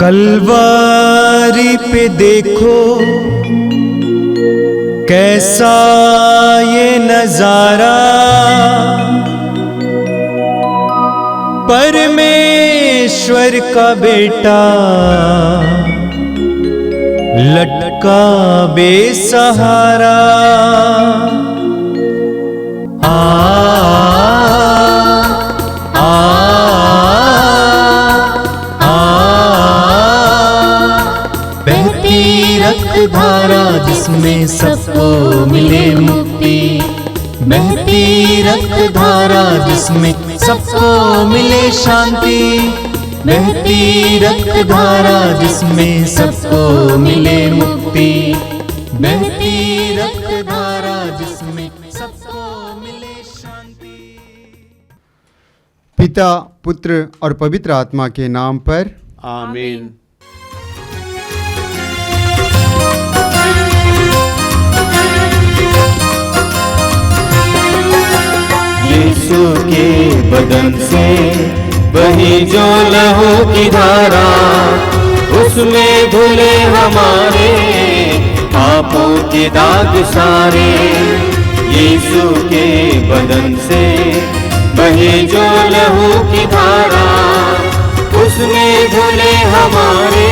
कलवारी पे देखो कैसा ये नजारा, परमेश्वर का बेटा लटका बेसहारा। रक्त धारा जिसमें सबको मिले मुक्ति, बहती रक्त धारा जिसमें सबको मिले शांति, बहती रक्त धारा जिसमें सबको मिले मुक्ति, बहती रक्त धारा जिसमें सबको मिले शांति। पिता, पुत्र और पवित्र आत्मा के नाम पर आमीन। यीशु के बदन से बही जो लहू की धारा, उसमें धुले हमारे पापों के दाग सारे। यीशु के बदन से बही जो लहू की धारा, उसमें धुले हमारे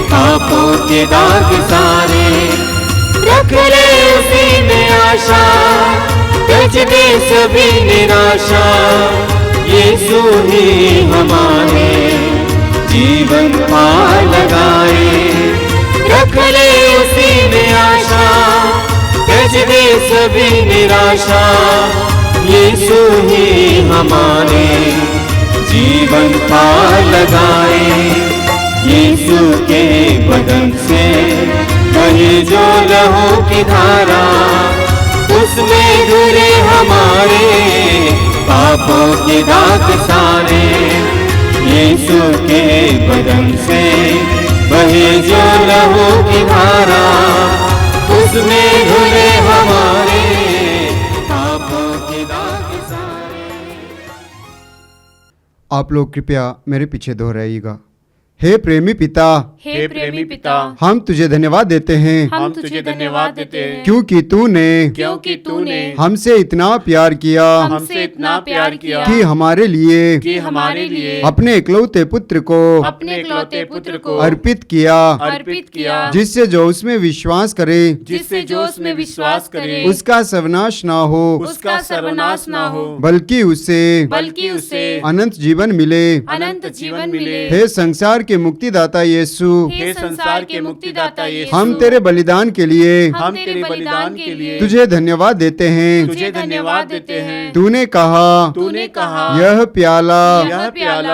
पापों के दाग सारे। रख ले उसी में आशा, त्याज दे सभी निराशा, यीशु ही हमारे जीवन पार लगाए। रख ले उसी में आशा, त्याज दे सभी निराशा, यीशु ही हमारे जीवन पार लगाए। यीशु के बदन से बही जो लहू की धारा, उसमें धुले हमारे पापों के दाग सारे। यीशु के बदन से बहे जो लहू की धारा, उसमें धुले हमारे पापों के दाग सारे। आप लोग कृपया मेरे पीछे दोहराइएगा। हे प्रेमी पिता, हे प्रेमी पिता, हम तुझे धन्यवाद देते हैं, हम तुझे धन्यवाद देते हैं, क्योंकि तूने हमसे इतना प्यार किया, हमसे इतना प्यार किया कि हमारे लिए अपने इकलौते पुत्र को अर्पित किया, जिससे जो उसमें विश्वास करे उसका सर्वनाश ना हो, बल्कि उससे अनंत जीवन मिले। हे संसार के मुक्तिदाता यीशु, हम तेरे बलिदान के लिए तुझे धन्यवाद देते हैं। तूने कहा यह प्याला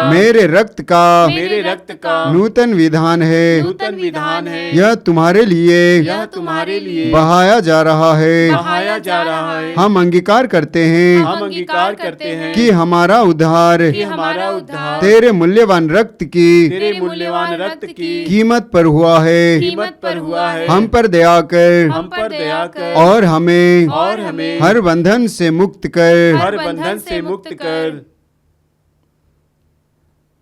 मेरे रक्त का नूतन विधान है, यह तुम्हारे लिए बहाया जा रहा है। हम अंगीकार करते हैं कि हमारा उद्धार तेरे मूल्यवान रक्त की कीमत पर हुआ है। हम पर दया कर और हमें हर बंधन से मुक्त कर।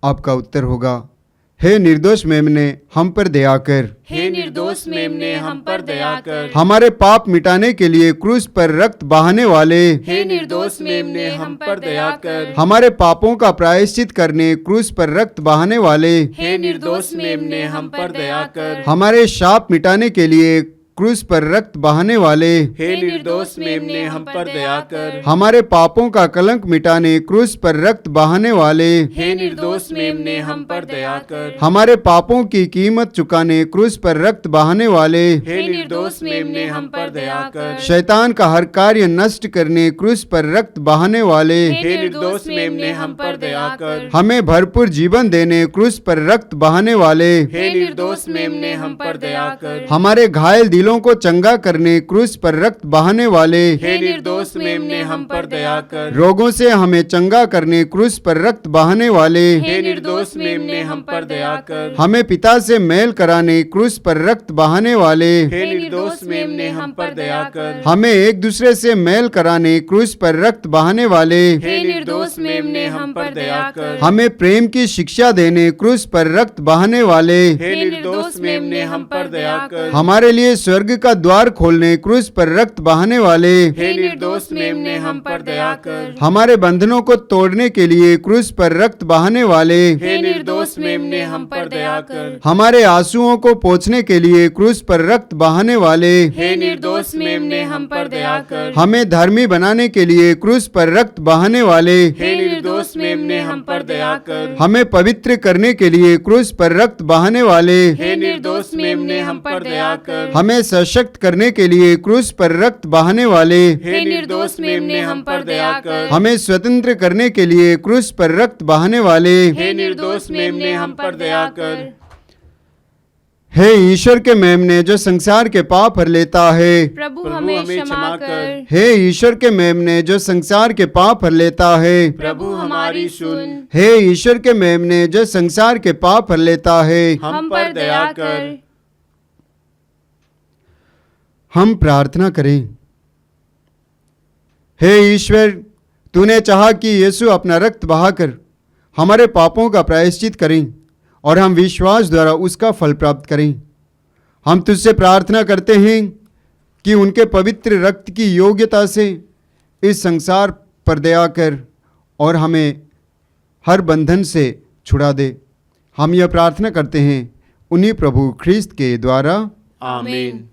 आपका उत्तर होगा, हे निर्दोष मेमने हम पर दया कर। हे निर्दोष मेमने हम पर दया कर। हमारे पाप मिटाने के लिए क्रूस पर रक्त बहाने वाले, हे निर्दोष मेमने हम पर दया कर। हमारे पापों का प्रायश्चित करने क्रूस पर रक्त बहाने वाले, हे निर्दोष मेमने हम पर दया कर। हमारे शाप मिटाने के लिए क्रूस पर रक्त बहाने वाले, हे निर्दोष मेमने हम पर दया कर। हमारे पापों का कलंक मिटाने क्रूस पर रक्त बहाने वाले, हे निर्दोष मेमने हम पर दया कर। हमारे पापों की कीमत चुकाने क्रूस पर रक्त बहाने वाले, हे निर्दोष मेमने हम पर दया कर। शैतान का हर कार्य नष्ट करने क्रूस पर रक्त बहाने वाले, हे निर्दोष मेमने हम पर दया कर। हमें भरपूर जीवन देने क्रूस पर रक्त बहाने वाले, हे निर्दोष मेमने हम पर दया कर। हमारे घायल दिलों घायलों को चंगा करने क्रूस पर रक्त बहाने वाले, हे निर्दोष मेमने हम पर दया कर। रोगों से हमें चंगा करने क्रूस पर रक्त बहाने वाले, हे निर्दोष मेमने हम पर दया कर। हमें पिता से मेल कराने क्रूस पर रक्त बहाने वाले, हे निर्दोष मेमने हम पर दया कर। हमें एक दूसरे से मेल कराने क्रूस पर रक्त बहाने वाले, हे निर्दोष मेमने हम पर दया कर। हमें प्रेम की शिक्षा देने क्रूस पर रक्त बहाने वाले, हे निर्दोष मेमने हम पर दया कर। हमारे लिए स्वर्ग का द्वार खोलने क्रूस पर रक्त बहाने वाले, हे निर्दोष मेमने हम पर दया कर। हमारे बंधनों को तोड़ने के लिए क्रूस पर रक्त बहाने वाले, हे निर्दोष मेमने हम पर दया कर। हमारे आंसुओं को पोंछने के लिए क्रूस पर रक्त बहाने वाले, हे निर्दोष मेमने हम पर दया कर। हमें धर्मी बनाने के लिए क्रूस पर रक्त बहाने वाले, हे निर्दोष मेमने हम पर दया कर। हमें पवित्र करने के लिए क्रूस पर रक्त बहाने वाले, हे निर्दोष मेमने हम पर दया कर। हमें सशक्त करने के लिए क्रूस पर रक्त बहाने वाले, हे निर्दोष मेमने हम पर दया कर। हमें स्वतंत्र करने के लिए क्रूस पर रक्त बहाने वाले, हे निर्दोष मेमने हम पर दया कर। हे ईश्वर के मेमने जो संसार के पाप हर लेता है, प्रभु प्रभु हमें हमें क्षमा कर। हे ईश्वर के मेमने जो संसार के पाप हर लेता है, प्रभु हमारी सुन। हे ईश्वर के मेमने जो संसार के पाप हर लेता है, हम पर दया कर। हम प्रार्थना करें। हे ईश्वर, तूने चाहा कि यीशु अपना रक्त बहाकर हमारे पापों का प्रायश्चित करें और हम विश्वास द्वारा उसका फल प्राप्त करें। हम तुझसे प्रार्थना करते हैं कि उनके पवित्र रक्त की योग्यता से इस संसार पर दया कर और हमें हर बंधन से छुड़ा दे। हम यह प्रार्थना करते हैं उन्हीं प्रभु ख्रीस्त के द्वारा, आमीन।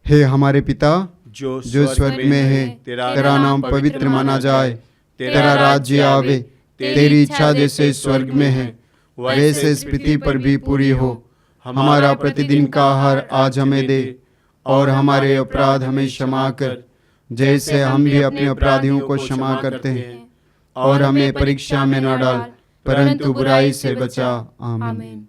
हे हमारे पिता जो जो स्वर्ग में है, तेरा नाम पवित्र माना जाए, तेरा राज्य आवे, तेरी इच्छा जैसे स्वर्ग में है वैसे इस पृथ्वी पर भी पूरी हो। हमारा प्रतिदिन का आहार आज हमें दे और हमारे अपराध हमें क्षमा कर जैसे हम भी अपने अपराधियों को क्षमा करते हैं, और हमें परीक्षा में न डाल परंतु बुराई से बचा। आमीन।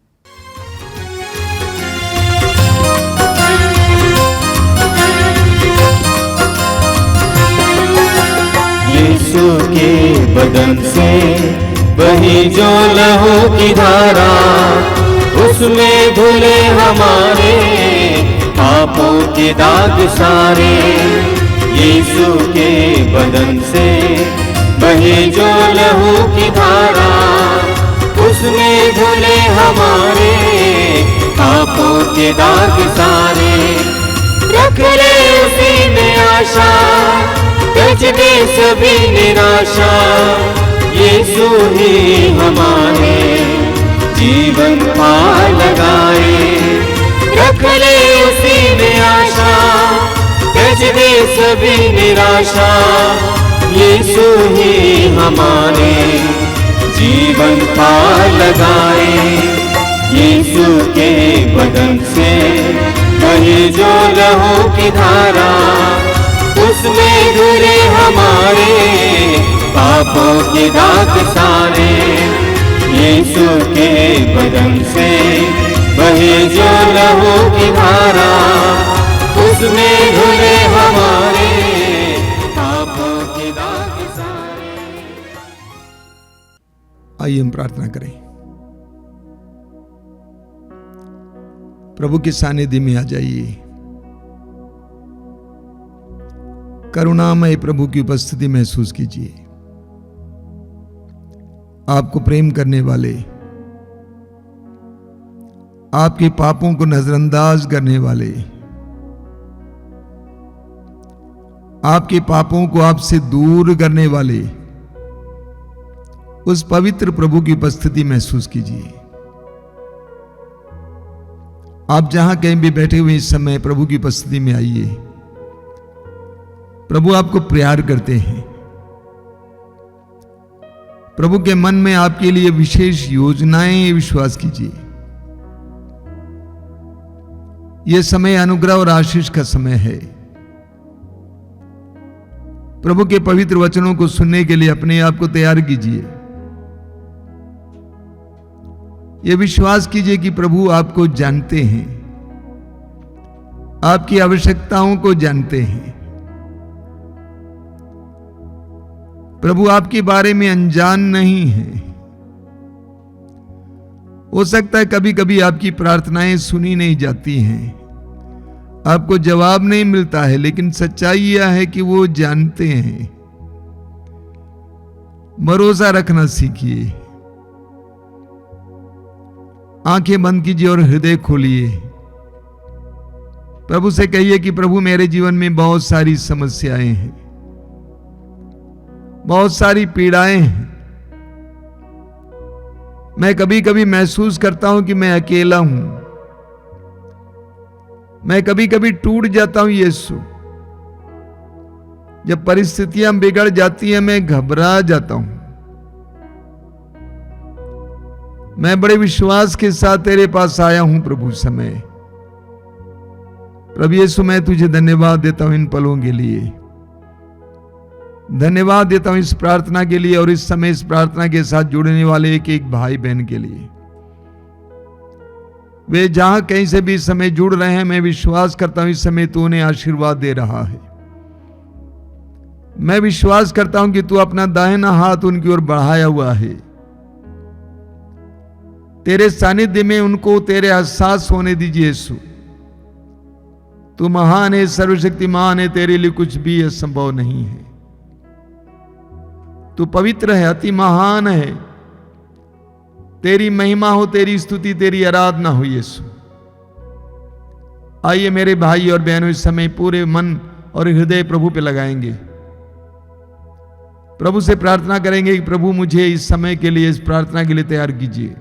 यीशु के बदन से बही जो लहू की धारा, उसमें धुले हमारे पापों के दाग सारे। यीशु के बदन से बही जो लहू की धारा, उसमें धुले हमारे पापों के दाग सारे। रख ले उसी में आशा, त्यज दे सभी निराशा, यीशु ही हमारे जीवन पार लगाए। रख ले उसी में आशा, त्यज दे सभी निराशा, यीशु ही हमारे जीवन पार लगाए। यीशु के बदन से बही जो लहू की धारा, उसमें धुले हमारे पापों के दाग सारे। यीशु के बदन से बहे जो लहू की धारा, उसमें धुले हमारे पापों के दाग सारे। आइए हम प्रार्थना करें। प्रभु के सानिध्य में आ जाइए। करुणामय प्रभु की उपस्थिति महसूस कीजिए। आपको प्रेम करने वाले, आपके पापों को नजरअंदाज करने वाले, आपके पापों को आपसे दूर करने वाले उस पवित्र प्रभु की उपस्थिति महसूस कीजिए। आप जहां कहीं भी बैठे हुए इस समय प्रभु की उपस्थिति में आइए। प्रभु आपको प्यार करते हैं। प्रभु के मन में आपके लिए विशेष योजनाएं विश्वास कीजिए। यह समय अनुग्रह और आशीष का समय है। प्रभु के पवित्र वचनों को सुनने के लिए अपने आप को तैयार कीजिए। यह विश्वास कीजिए कि प्रभु आपको जानते हैं, आपकी आवश्यकताओं को जानते हैं। प्रभु आपके बारे में अनजान नहीं है। हो सकता है कभी कभी आपकी प्रार्थनाएं सुनी नहीं जाती हैं, आपको जवाब नहीं मिलता है, लेकिन सच्चाई यह है कि वो जानते हैं। भरोसा रखना सीखिए। आंखें बंद कीजिए और हृदय खोलिए। प्रभु से कहिए कि प्रभु मेरे जीवन में बहुत सारी समस्याएं हैं, बहुत सारी पीड़ाएं हैं। मैं कभी कभी महसूस करता हूं कि मैं अकेला हूं। मैं कभी कभी टूट जाता हूं यीशु। जब परिस्थितियां बिगड़ जाती हैं मैं घबरा जाता हूं। मैं बड़े विश्वास के साथ तेरे पास आया हूं प्रभु समय। प्रभु यीशु मैं तुझे धन्यवाद देता हूं इन पलों के लिए। धन्यवाद देता हूं इस प्रार्थना के लिए और इस समय इस प्रार्थना के साथ जुड़ने वाले एक एक भाई बहन के लिए। वे जहां कहीं से भी इस समय जुड़ रहे हैं, मैं विश्वास करता हूं इस समय तू उन्हें आशीर्वाद दे रहा है। मैं विश्वास करता हूं कि तू अपना दाहिना हाथ उनकी ओर बढ़ाया हुआ है। तेरे सानिध्य में उनको तेरे एहसास होने दीजिए यीशु। तू महान है, सर्वशक्तिमान है, तेरे लिए कुछ भी असंभव नहीं है। तू पवित्र है, अति महान है। तेरी महिमा हो, तेरी स्तुति, तेरी आराधना हो यीशु। आइए मेरे भाई और बहनों इस समय पूरे मन और हृदय प्रभु पे लगाएंगे। प्रभु से प्रार्थना करेंगे कि प्रभु मुझे इस समय के लिए, इस प्रार्थना के लिए तैयार कीजिए।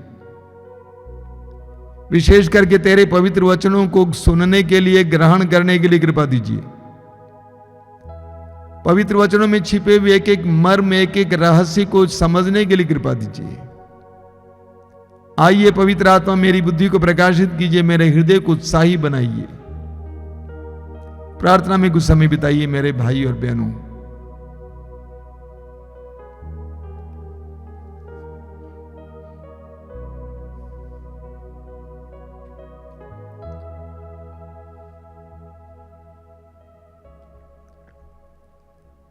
विशेष करके तेरे पवित्र वचनों को सुनने के लिए, ग्रहण करने के लिए कृपा दीजिए। पवित्र वचनों में छिपे हुए एक एक मर्म, एक एक रहस्य को समझने के लिए कृपा दीजिए। आइए पवित्र आत्मा मेरी बुद्धि को प्रकाशित कीजिए, मेरे हृदय को उत्साही बनाइए। प्रार्थना में कुछ समय बिताइए मेरे भाई और बहनों।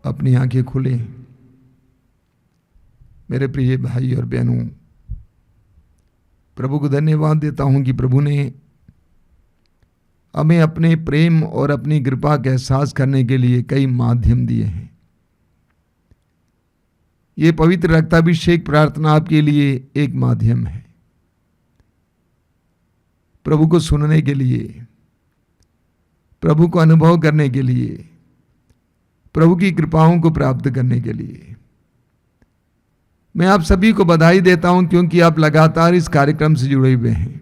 अपनी आंखें खोलें मेरे प्रिय भाई और बहनों। प्रभु को धन्यवाद देता हूं कि प्रभु ने हमें अपने प्रेम और अपनी कृपा का एहसास करने के लिए कई माध्यम दिए हैं। ये पवित्र रक्ताभिषेक प्रार्थना आपके लिए एक माध्यम है, प्रभु को सुनने के लिए, प्रभु को अनुभव करने के लिए, प्रभु की कृपाओं को प्राप्त करने के लिए। मैं आप सभी को बधाई देता हूं क्योंकि आप लगातार इस कार्यक्रम से जुड़े हुए हैं।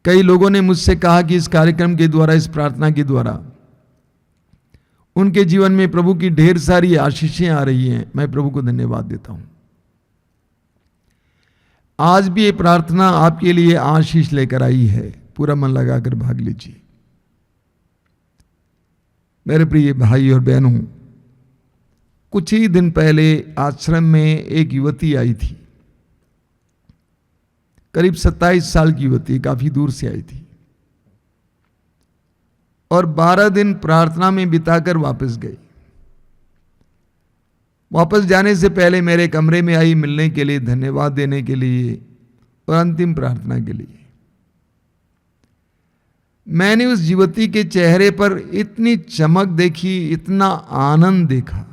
कई लोगों ने मुझसे कहा कि इस कार्यक्रम के द्वारा, इस प्रार्थना के द्वारा उनके जीवन में प्रभु की ढेर सारी आशीषें आ रही हैं। मैं प्रभु को धन्यवाद देता हूं। आज भी ये प्रार्थना आपके लिए आशीष लेकर आई है। पूरा मन लगाकर भाग लीजिए मेरे प्रिय भाई और बहनों। कुछ ही दिन पहले आश्रम में एक युवती आई थी, करीब 27 साल की युवती, काफी दूर से आई थी और 12 दिन प्रार्थना में बिताकर वापस गई। वापस जाने से पहले मेरे कमरे में आई मिलने के लिए, धन्यवाद देने के लिए और अंतिम प्रार्थना के लिए। मैंने उस युवती के चेहरे पर इतनी चमक देखी, इतना आनंद देखा।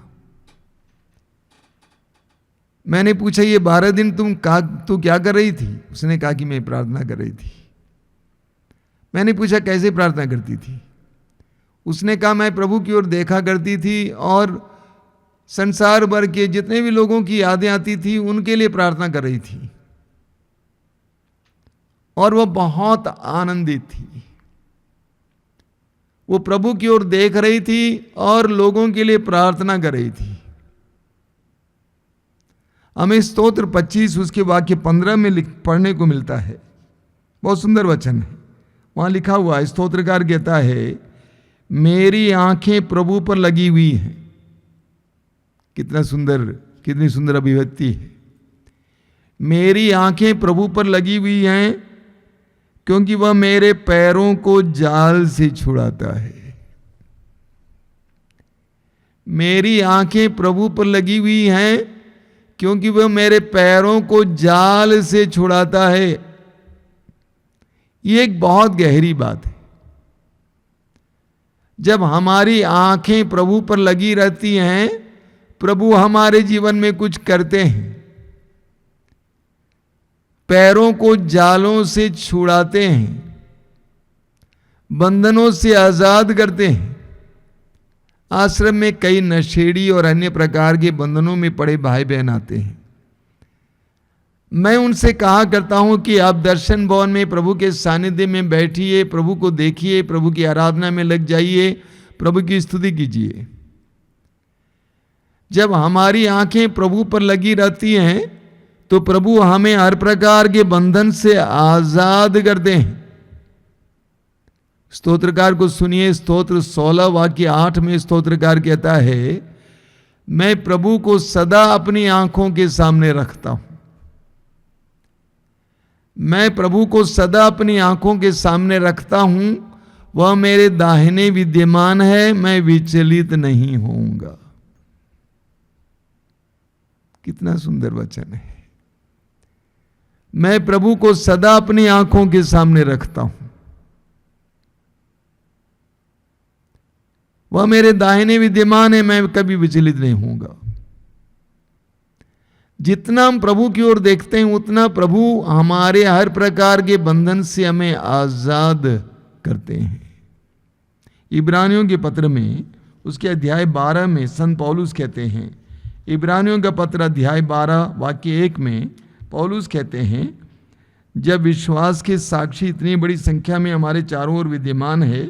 मैंने पूछा, ये 12 दिन तू क्या कर रही थी? उसने कहा कि मैं प्रार्थना कर रही थी। मैंने पूछा कैसे प्रार्थना करती थी? उसने कहा मैं प्रभु की ओर देखा करती थी और संसार भर के जितने भी लोगों की यादें आती थी उनके लिए प्रार्थना कर रही थी और वो बहुत आनंदित थी। वो प्रभु की ओर देख रही थी और लोगों के लिए प्रार्थना कर रही थी। हमें स्तोत्र 25 उसके वाक्य 15 में पढ़ने को मिलता है। बहुत सुंदर वचन है। वहां लिखा हुआ है, स्तोत्रकार कहता है, मेरी आंखें प्रभु पर लगी हुई हैं। कितनी सुंदर अभिव्यक्ति है। मेरी आंखें प्रभु पर लगी हुई हैं, क्योंकि वह मेरे पैरों को जाल से छुड़ाता है। मेरी आंखें प्रभु पर लगी हुई हैं क्योंकि वह मेरे पैरों को जाल से छुड़ाता है। ये एक बहुत गहरी बात है। जब हमारी आंखें प्रभु पर लगी रहती हैं, प्रभु हमारे जीवन में कुछ करते हैं, पैरों को जालों से छुड़ाते हैं, बंधनों से आजाद करते हैं। आश्रम में कई नशेड़ी और अन्य प्रकार के बंधनों में पड़े भाई बहन आते हैं। मैं उनसे कहा करता हूं कि आप दर्शन भवन में प्रभु के सानिध्य में बैठिए, प्रभु को देखिए, प्रभु की आराधना में लग जाइए, प्रभु की स्तुति कीजिए। जब हमारी आंखें प्रभु पर लगी रहती हैं तो प्रभु हमें हर प्रकार के बंधन से आजाद करते हैं। स्तोत्रकार को सुनिए, स्तोत्र 16 वाक्य 8 में स्तोत्रकार कहता है, मैं प्रभु को सदा अपनी आंखों के सामने रखता हूं। मैं प्रभु को सदा अपनी आंखों के सामने रखता हूं, वह मेरे दाहिने विद्यमान है, मैं विचलित नहीं होऊंगा। कितना सुंदर वचन है। मैं प्रभु को सदा अपनी आंखों के सामने रखता हूं, वह मेरे दाहिने विद्यमान है, मैं कभी विचलित नहीं होऊंगा। जितना हम प्रभु की ओर देखते हैं उतना प्रभु हमारे हर प्रकार के बंधन से हमें आजाद करते हैं। इब्रानियों के पत्र में उसके अध्याय 12 में संत पौलुस कहते हैं, इब्रानियों का पत्र अध्याय 12 वाक्य 1 में पौलुस कहते हैं, जब विश्वास के साक्षी इतनी बड़ी संख्या में हमारे चारों ओर विद्यमान है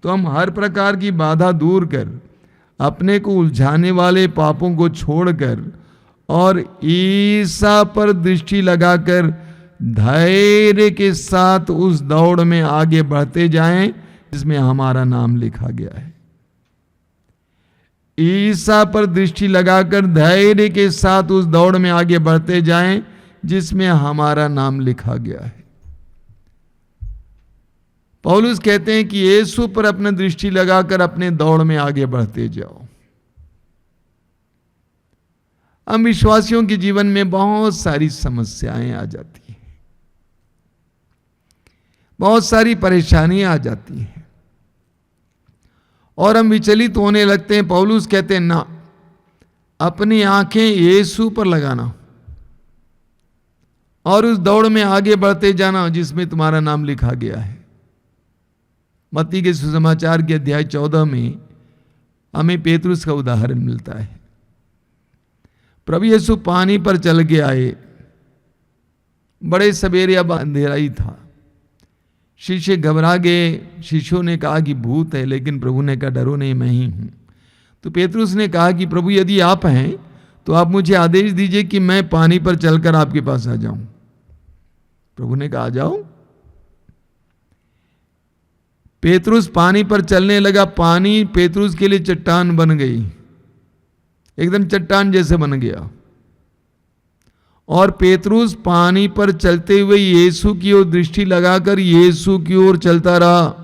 तो हम हर प्रकार की बाधा दूर कर, अपने को उलझाने वाले पापों को छोड़कर और ईसा पर दृष्टि लगाकर धैर्य के साथ उस दौड़ में आगे बढ़ते जाएं जिसमें हमारा नाम लिखा गया है। ईसा पर दृष्टि लगाकर धैर्य के साथ उस दौड़ में आगे बढ़ते जाएं जिसमें हमारा नाम लिखा गया है। पौलुस कहते हैं कि यीशु पर अपनी दृष्टि लगाकर अपने दौड़ में आगे बढ़ते जाओ। हम विश्वासियों के जीवन में बहुत सारी समस्याएं आ जाती हैं, बहुत सारी परेशानियां आ जाती हैं और हम विचलित होने लगते हैं। पौलुस कहते हैं ना, अपनी आंखें यीशु पर लगाना और उस दौड़ में आगे बढ़ते जाना जिसमें तुम्हारा नाम लिखा गया है। मत्ती के सुसमाचार के अध्याय 14 में हमें पेतरुस का उदाहरण मिलता है। प्रभु यीशु पानी पर चल के आए, बड़े सवेरे अब अंधेरा ही था। शिष्य घबरा गए, शिष्यों ने कहा कि भूत है, लेकिन प्रभु ने कहा डरो नहीं, मैं ही हूं। तो पेतरुस ने कहा कि प्रभु यदि आप हैं तो आप मुझे आदेश दीजिए कि मैं पानी पर चलकर आपके पास आ जाऊं। प्रभु ने कहा आ जाओ। पेतरुस पानी पर चलने लगा। पानी पेतरुस के लिए चट्टान बन गई, एकदम चट्टान जैसे बन गया। और पेतरुस पानी पर चलते हुए यीशु की ओर दृष्टि लगाकर यीशु की ओर चलता रहा।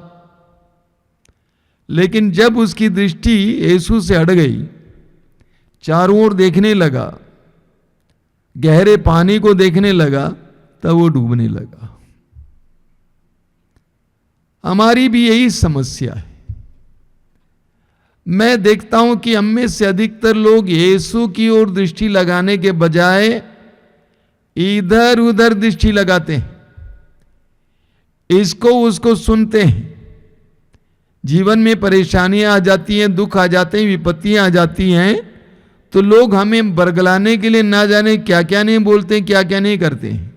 लेकिन जब उसकी दृष्टि यीशु से हट गई, चारों ओर देखने लगा, गहरे पानी को देखने लगा, तब वो डूबने लगा। हमारी भी यही समस्या है। मैं देखता हूं कि हम में से अधिकतर लोग यीशु की ओर दृष्टि लगाने के बजाय इधर उधर दृष्टि लगाते हैं, इसको उसको सुनते हैं। जीवन में परेशानियां आ जाती हैं, दुख आ जाते हैं, विपत्तियां आ जाती हैं, तो लोग हमें बरगलाने के लिए ना जाने क्या क्या नहीं बोलते, क्या क्या नहीं करते हैं।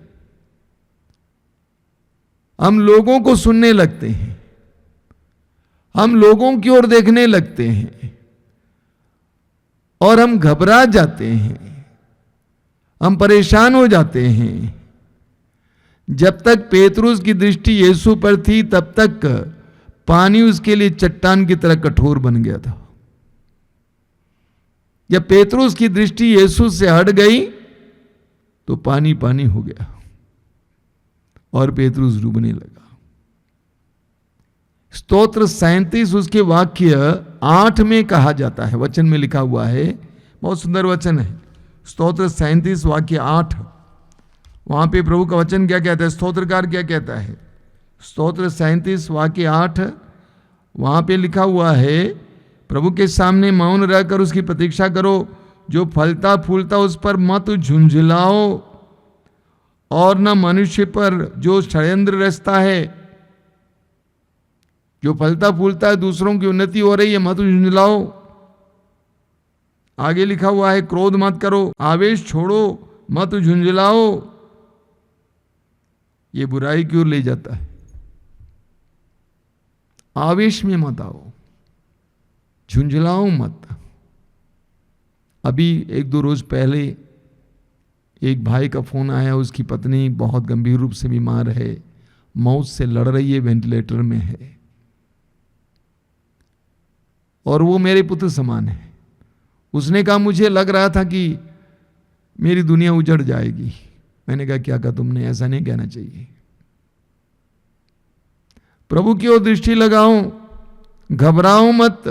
हम लोगों को सुनने लगते हैं, हम लोगों की ओर देखने लगते हैं और हम घबरा जाते हैं, हम परेशान हो जाते हैं। जब तक पेतरुस की दृष्टि यीशु पर थी तब तक पानी उसके लिए चट्टान की तरह कठोर बन गया था। जब पेतरुस की दृष्टि यीशु से हट गई तो पानी पानी हो गया और पेतरुस डूबने लगा। स्तोत्र 37 उसके वाक्य 8 में कहा जाता है, वचन में लिखा हुआ है, बहुत सुंदर वचन है। स्तोत्र 37 वाक्य 8, वहां पे प्रभु का वचन क्या कहता है, स्तोत्रकार क्या कहता है। स्तोत्र 37 वाक्य 8, वहां पे लिखा हुआ है, प्रभु के सामने मौन रहकर उसकी प्रतीक्षा करो, जो फलता फूलता उस पर मत झुंझलाओ, और न मनुष्य पर जो षड्यंत्र रचता है। जो फलता फूलता है, दूसरों की उन्नति हो रही है, मत झुंझलाओ। आगे लिखा हुआ है, क्रोध मत करो, आवेश छोड़ो, मत झुंझलाओ। ये बुराई की ओर ले जाता है। आवेश में मत आओ, झुंझलाओ मत। अभी 1-2 रोज पहले एक भाई का फोन आया, उसकी पत्नी बहुत गंभीर रूप से बीमार है, मौत से लड़ रही है, वेंटिलेटर में है, और वो मेरे पुत्र समान है। उसने कहा मुझे लग रहा था कि मेरी दुनिया उजड़ जाएगी। मैंने कहा क्या कहा तुमने, ऐसा नहीं कहना चाहिए। प्रभु की ओर दृष्टि लगाओ, घबराओ मत,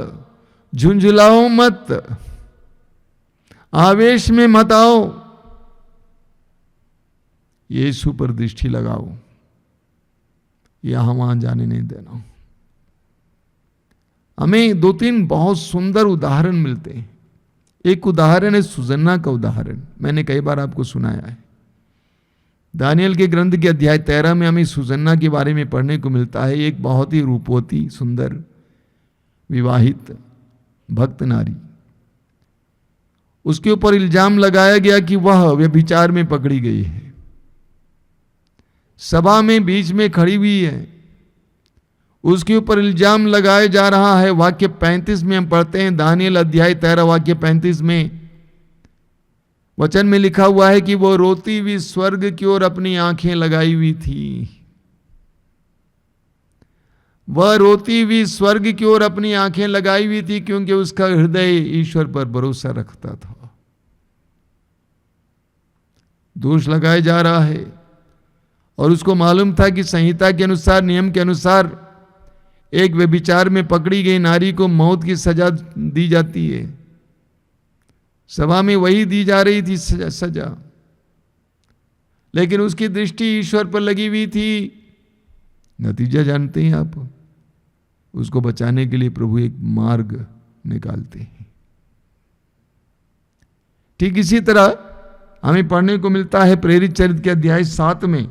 झुंझलाओ मत, आवेश में मत आओ, यीशु पर दृष्टि लगाओ, यहां वहां जाने नहीं देना। हमें 2-3 बहुत सुंदर उदाहरण मिलते हैं। एक उदाहरण है सुजन्ना का उदाहरण, मैंने कई बार आपको सुनाया है। दानियल के ग्रंथ के अध्याय 13 में हमें सुजन्ना के बारे में पढ़ने को मिलता है। एक बहुत ही रूपवती, सुंदर, विवाहित भक्त नारी, उसके ऊपर इल्जाम लगाया गया कि वह व्यभिचार में पकड़ी गई है। सभा में बीच में खड़ी हुई है, उसके ऊपर इल्जाम लगाया जा रहा है। वाक्य 35 में हम पढ़ते हैं, दानियल अध्याय 13 वाक्य 35 में वचन में लिखा हुआ है कि वो रोती हुई स्वर्ग की ओर अपनी आंखें लगाई हुई थी। वह रोती हुई स्वर्ग की ओर अपनी आंखें लगाई हुई थी, क्योंकि उसका हृदय ईश्वर पर भरोसा रखता था। दोष लगाया जा रहा है, और उसको मालूम था कि संहिता के अनुसार, नियम के अनुसार, एक व्यभिचार में पकड़ी गई नारी को मौत की सजा दी जाती है। सभा में वही दी जा रही थी सजा, लेकिन उसकी दृष्टि ईश्वर पर लगी हुई थी। नतीजा जानते हैं आप, उसको बचाने के लिए प्रभु एक मार्ग निकालते हैं। ठीक इसी तरह हमें पढ़ने को मिलता है प्रेरित चरित्र के अध्याय 7 में।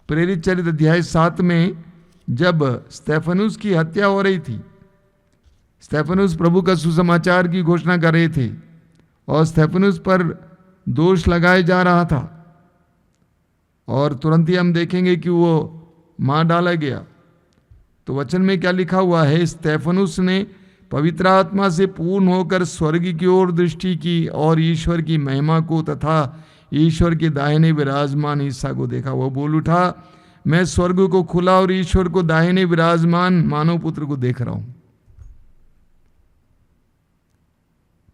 प्रेरित चरित्र अध्याय 7 में जब स्तेफनुस की हत्या हो रही थी, स्तेफनुस प्रभु का सुसमाचार की घोषणा कर रहे थे, और स्तेफनुस पर दोष लगाया जा रहा था, और तुरंत ही हम देखेंगे कि वो मार डाला गया। तो वचन में क्या लिखा हुआ है, स्तेफनुस ने पवित्र आत्मा से पूर्ण होकर स्वर्ग की ओर दृष्टि की और ईश्वर की महिमा को तथा ईश्वर के दाहिने विराजमान ईसा को देखा। वह बोल उठा, मैं स्वर्ग को खुला और ईश्वर को दाहिने विराजमान मानव पुत्र को देख रहा हूं।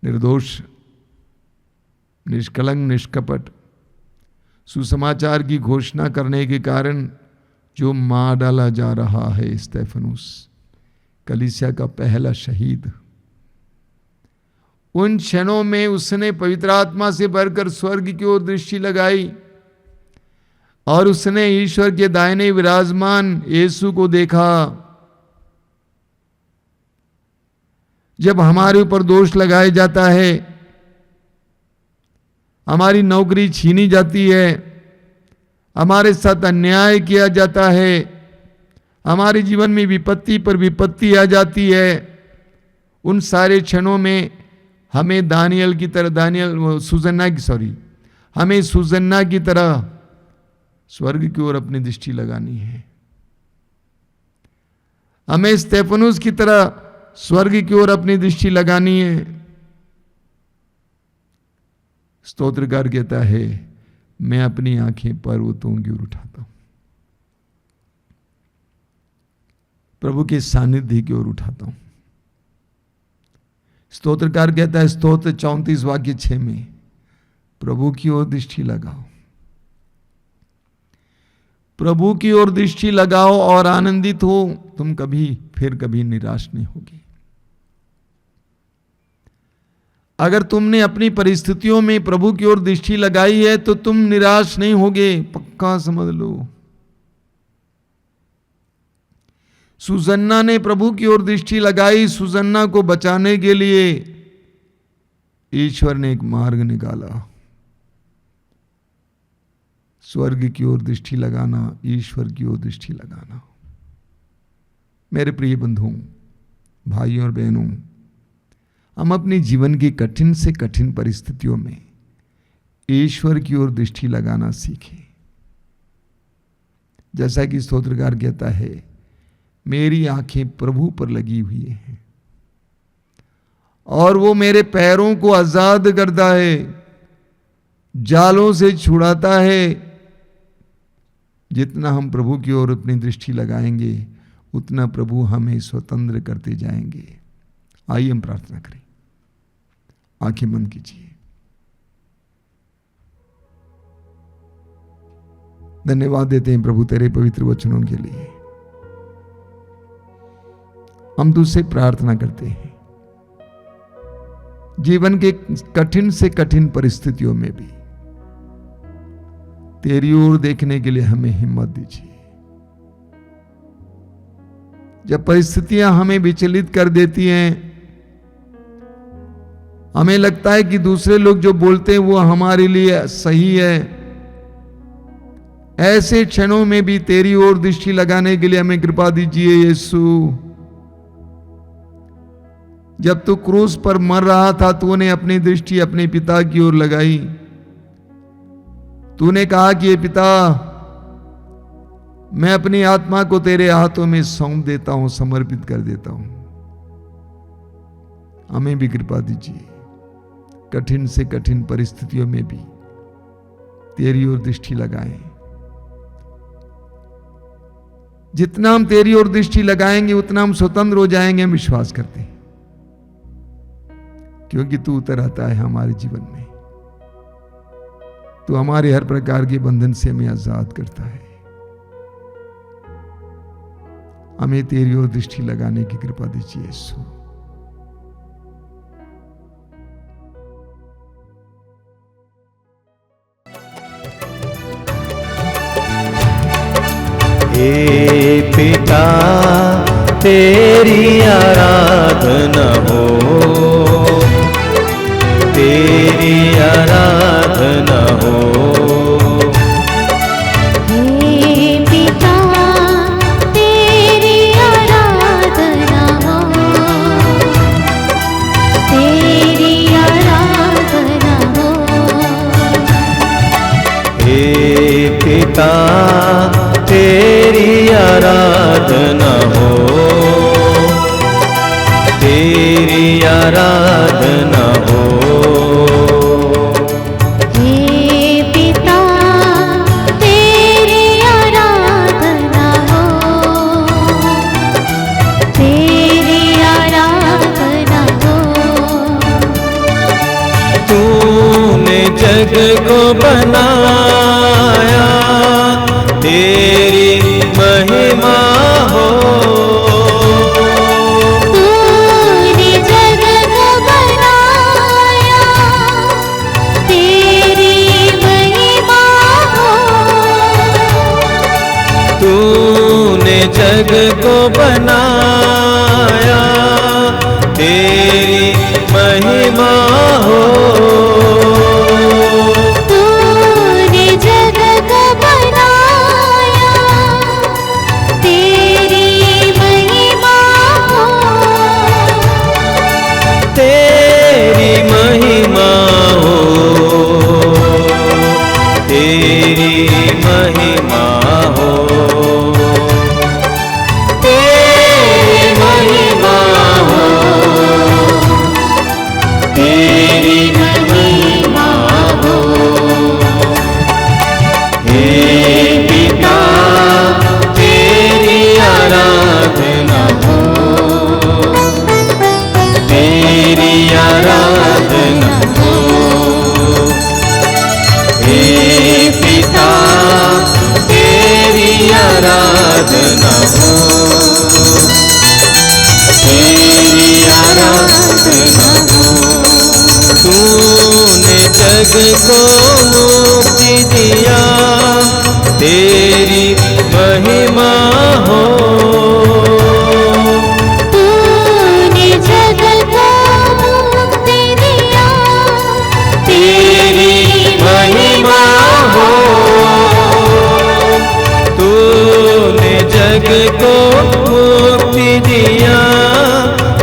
निर्दोष, निष्कलंक, निष्कपट सुसमाचार की घोषणा करने के कारण जो मार डाला जा रहा है स्तेफनुस, कलीसिया का पहला शहीद, उन क्षणों में उसने पवित्र आत्मा से भरकर स्वर्ग की ओर दृष्टि लगाई और उसने ईश्वर के दाहिने विराजमान यीशु को देखा। जब हमारे ऊपर दोष लगाया जाता है, हमारी नौकरी छीनी जाती है, हमारे साथ अन्याय किया जाता है, हमारे जीवन में विपत्ति पर विपत्ति आ जाती है, उन सारे क्षणों में हमें दानियल की तरह, हमें सुजन्ना की तरह स्वर्ग की ओर अपनी दृष्टि लगानी है। हमें स्तेफनुस की तरह स्वर्ग की ओर अपनी दृष्टि लगानी है। स्तोत्रकार कहता है, मैं अपनी आंखें पर्वतों की ओर उठाता हूं, प्रभु के सानिध्य की ओर उठाता हूं। स्तोत्रकार कहता है स्तोत्र 34 वाक्य 6 में, प्रभु की ओर दृष्टि लगाओ। प्रभु की ओर दृष्टि लगाओ और आनंदित हो, तुम कभी निराश नहीं होगे। अगर तुमने अपनी परिस्थितियों में प्रभु की ओर दृष्टि लगाई है तो तुम निराश नहीं होगे, पक्का समझ लो। सुसन्ना ने प्रभु की ओर दृष्टि लगाई, सुसन्ना को बचाने के लिए ईश्वर ने एक मार्ग निकाला। स्वर्ग की ओर दृष्टि लगाना, ईश्वर की ओर दृष्टि लगाना। मेरे प्रिय बंधुओं, भाइयों और बहनों, हम अपने जीवन की कठिन से कठिन परिस्थितियों में ईश्वर की ओर दृष्टि लगाना सीखें। जैसा कि स्तोत्रकार कहता है, मेरी आंखें प्रभु पर लगी हुई हैं और वो मेरे पैरों को आजाद करता है, जालों से छुड़ाता है। जितना हम प्रभु की ओर अपनी दृष्टि लगाएंगे उतना प्रभु हमें स्वतंत्र करते जाएंगे। आइए हम प्रार्थना करें। आंखें बंद कीजिए। धन्यवाद देते हैं प्रभु तेरे पवित्र वचनों के लिए। हम तुझसे प्रार्थना करते हैं, जीवन के कठिन से कठिन परिस्थितियों में भी तेरी ओर देखने के लिए हमें हिम्मत दीजिए। जब परिस्थितियां हमें विचलित कर देती हैं, हमें लगता है कि दूसरे लोग जो बोलते हैं वो हमारे लिए सही है, ऐसे क्षणों में भी तेरी ओर दृष्टि लगाने के लिए हमें कृपा दीजिए यीशु। जब तू क्रूस पर मर रहा था, तूने अपनी दृष्टि अपने पिता की ओर लगाई। तूने कहा कि ये पिता, मैं अपनी आत्मा को तेरे हाथों में सौंप देता हूं, समर्पित कर देता हूं। हमें भी कृपा दीजिए, कठिन से कठिन परिस्थितियों में भी तेरी ओर दृष्टि लगाएं। जितना हम तेरी ओर दृष्टि लगाएंगे उतना हम स्वतंत्र हो जाएंगे, हम विश्वास करते हैं, क्योंकि तू उतर आता है हमारे जीवन में। तू हमारे हर प्रकार के बंधन से हमें आजाद करता है। हमें तेरी ओर दृष्टि लगाने की कृपा दीजिए यीशु। हे पिता तेरी आराधना हो, तेरी आराधना हो। हे पिता तेरी आराधना हो, तेरी आराधना हो। हे पिता तेरी आराधना हो, तेरी आराधना हो। हे पिता तेरी आराधना हो, तेरी आराधना हो। तूने जग को बनाया, तेरी महिमा हो। तूने जग को बनाया, तेरी महिमा हो। तूने जग को बनाया, तेरी महिमा हो। तूने जग को बनाया, तेरी महिमा हो। तेरी महिमा हो, तेरी महिमा हो। तेरी को मुक्ति दिया, तेरी महिमा हो। तूने जग को मुक्ति दिया, तेरी महिमा हो। तूने जग को मुक्ति दिया,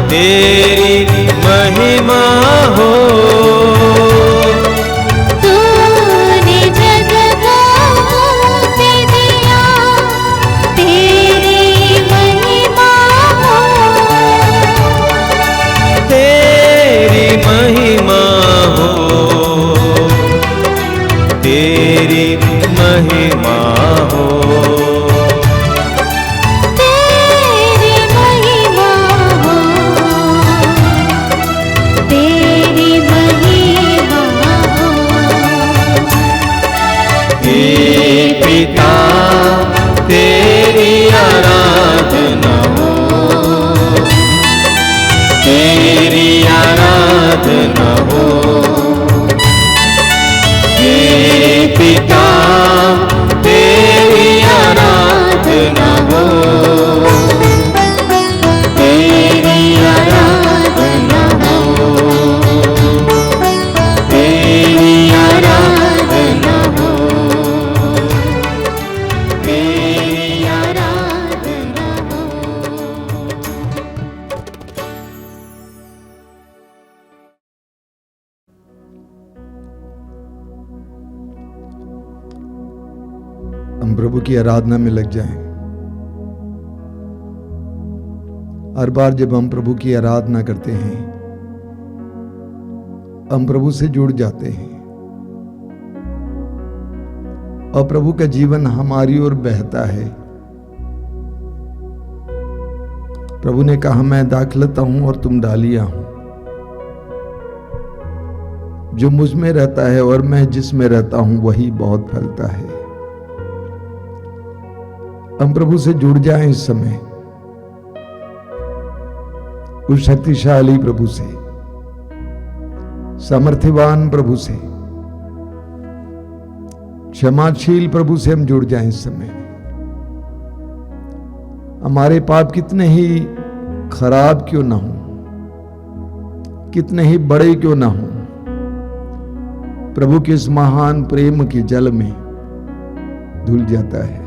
तेरी महिमा हो। तूने जग को मुक्ति दिया, तेरी महिमा हो। तेरी महिमा हो, तेरी महिमा हो। तेरी महिमा हो, तेरी महिमा हो। हे पिता तेरी आराधना हो, तेरी आराधना हो। हे पिता तेरी आराधना हो, तेरी आराधना हो, तेरी आराधना हो, तेरी आराधना हो। हम प्रभु की आराधना में लग जाएं। हर बार जब हम प्रभु की आराधना करते हैं, हम प्रभु से जुड़ जाते हैं और प्रभु का जीवन हमारी ओर बहता है। प्रभु ने कहा, मैं दाखलता हूं और तुम डालियां हो। जो मुझ में रहता है और मैं जिसमें रहता हूं वही बहुत फैलता है। हम प्रभु से जुड़ जाएं इस समय, उस शक्तिशाली प्रभु से, सामर्थ्यवान प्रभु से, क्षमाशील प्रभु से हम जुड़ जाएं इस समय। हमारे पाप कितने ही खराब क्यों ना हो, कितने ही बड़े क्यों ना हो, प्रभु के इस महान प्रेम के जल में धुल जाता है।